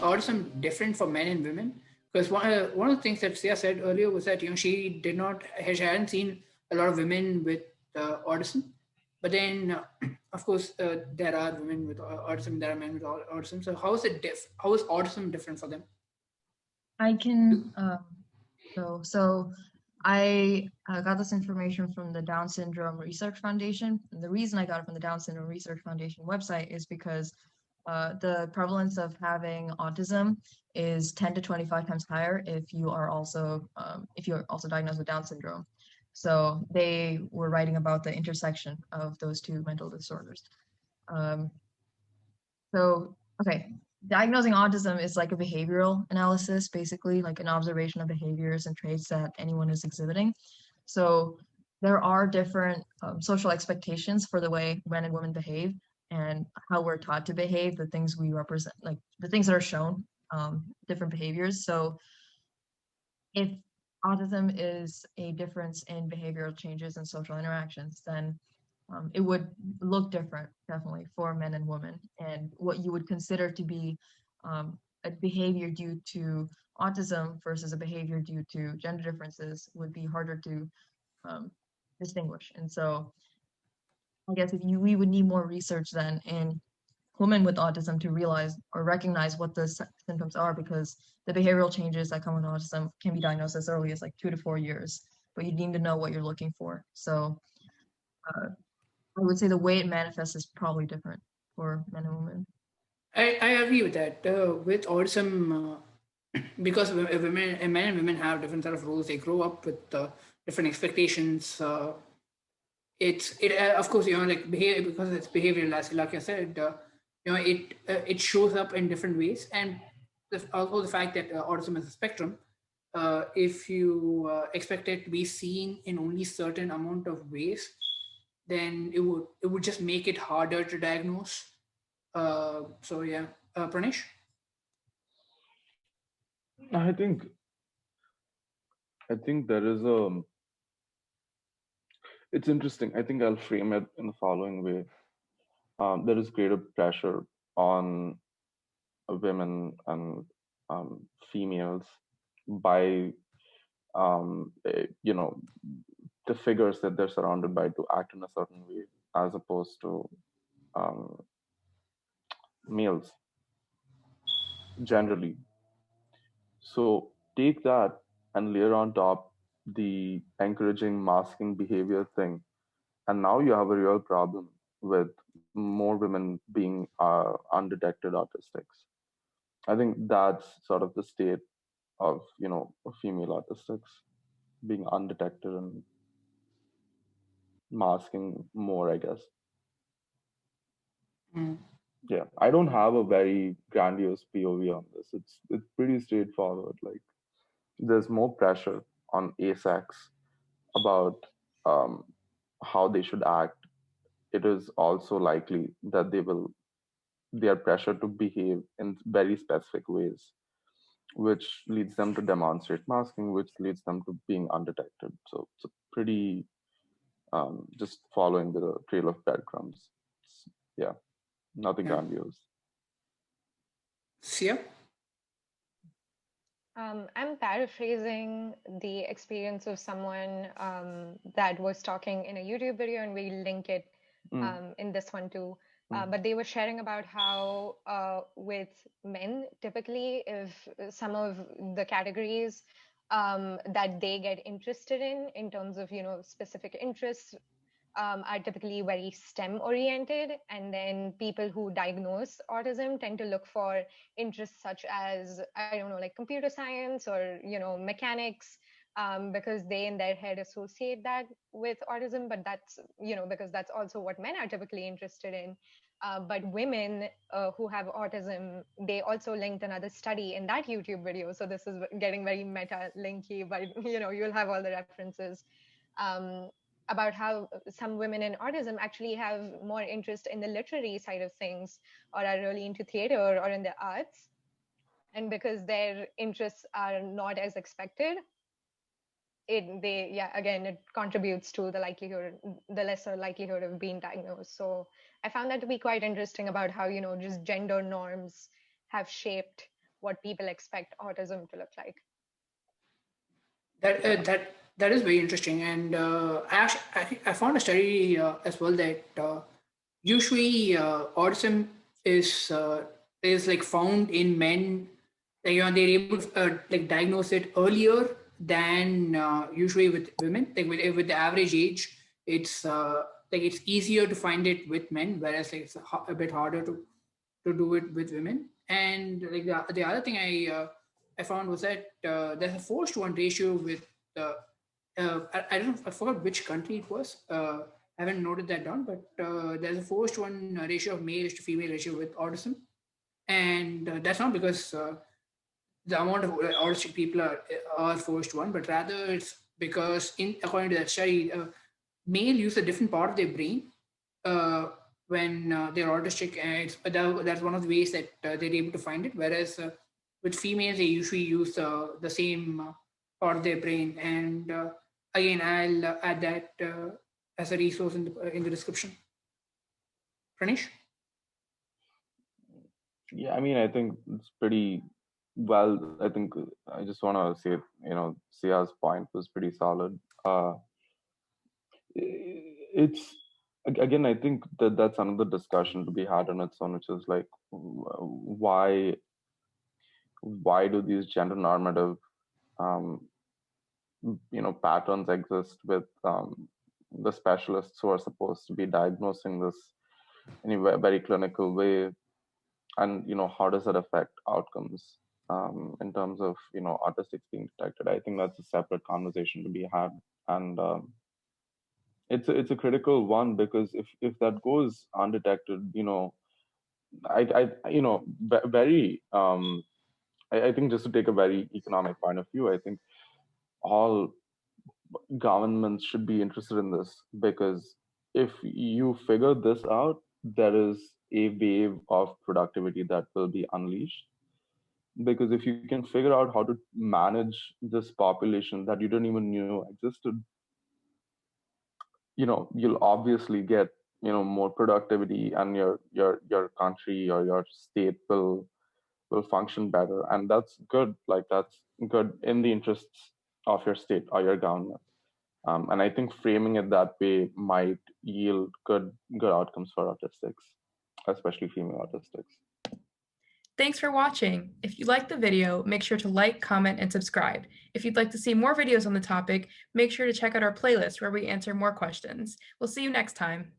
autism different for men and women? Because one of the things that Sia said earlier was that she hadn't seen a lot of women with autism, but then of course there are women with autism, there are men with autism. So how is autism different for them? I can so I got this information from the Down Syndrome Research Foundation. And the reason I got it from the Down Syndrome Research Foundation website is because the prevalence of having autism is 10 to 25 times higher if you're also diagnosed with Down syndrome. So they were writing about the intersection of those two mental disorders. Okay, diagnosing autism is like a behavioral analysis, basically, like an observation of behaviors and traits that anyone is exhibiting. So there are different social expectations for the way men and women behave and how we're taught to behave, the things we represent, like the things that are shown, different behaviors. So if autism is a difference in behavioral changes and social interactions, then it would look different, definitely, for men and women. And what you would consider to be a behavior due to autism versus a behavior due to gender differences would be harder to distinguish. And so I guess we would need more research then in women with autism to realize or recognize what the symptoms are, because the behavioral changes that come with autism can be diagnosed as early as like 2 to 4 years, but you need to know what you're looking for. So I would say the way it manifests is probably different for men and women. I agree with that. With autism, because men and women have different set of roles, they grow up with different expectations. Of course like behavior, because it's behavioral, as Ilakkiya said. It shows up in different ways, and also the fact that autism is a spectrum. If you expect it to be seen in only certain amount of ways, then it would just make it harder to diagnose. So yeah, Pranesh. I think I think there is a. It's interesting. I think I'll frame it in the following way. There is greater pressure on women and females by you know, the figures that they're surrounded by to act in a certain way, as opposed to um, males generally. So take that and layer on top the encouraging masking behavior thing, and now you have a real problem with more women being undetected autistics. I think that's sort of the state of, female autistics being undetected and masking more, I guess. Mm. Yeah, I don't have a very grandiose POV on this. It's pretty straightforward. Like, there's more pressure on ASACs about um, how they should act. It is also likely that they are pressured to behave in very specific ways, which leads them to demonstrate masking, which leads them to being undetected. So it's a pretty just following the trail of breadcrumbs. Yeah, nothing Yeah. grandiose. Sia. I'm paraphrasing the experience of someone that was talking in a YouTube video, and we link it Mm, in this one too. mm, But they were sharing about how with men, typically, if some of the categories that they get interested in terms of, specific interests, are typically very STEM oriented. And then people who diagnose autism tend to look for interests such as, I don't know, like computer science or, mechanics, because they in their head associate that with autism. But that's, because that's also what men are typically interested in. But women who have autism, they also linked another study in that YouTube video. So this is getting very meta linky, but you'll have all the references. Um, about how some women in autism actually have more interest in the literary side of things, or are really into theater or in the arts. And because their interests are not as expected, it contributes to the lesser likelihood of being diagnosed. So I found that to be quite interesting about how, just gender norms have shaped what people expect autism to look like. That is very interesting, and I found a study as well that usually autism is like found in men. Like, they're able to like diagnose it earlier than usually with women. Like with the average age, it's like it's easier to find it with men, whereas like it's a bit harder to do it with women. And like the other thing I found was that there's a 4:1 ratio with I forgot which country it was. I haven't noted that down, but there's a 4:1 ratio of male to female ratio with autism, and that's not because the amount of autistic people are 4:1, but rather it's because according to that study, male use a different part of their brain when they're autistic, and that's one of the ways that they're able to find it. Whereas with females, they usually use the same part of their brain. And again, I'll add that as a resource in the description. Pranesh? Yeah, I mean, I think it's pretty well. I think I just want to say, Sia's point was pretty solid. It's again, I think that's another discussion to be had on its own, which is like, why do these gender normative patterns exist with the specialists who are supposed to be diagnosing this in a very clinical way, and how does that affect outcomes in terms of autistics being detected? I think that's a separate conversation to be had, and it's a critical one, because if that goes undetected, very I think, just to take a very economic point of view, I think all governments should be interested in this, because if you figure this out, there is a wave of productivity that will be unleashed. Because if you can figure out how to manage this population that you didn't even know existed, you'll obviously get more productivity, and your country or your state will function better, and that's good. Like, that's good in the interests of your state or your government. And I think framing it that way might yield good outcomes for autistics, especially female autistics. Thanks for watching. If you liked the video, make sure to like, comment, and subscribe. If you'd like to see more videos on the topic, make sure to check out our playlist where we answer more questions. We'll see you next time.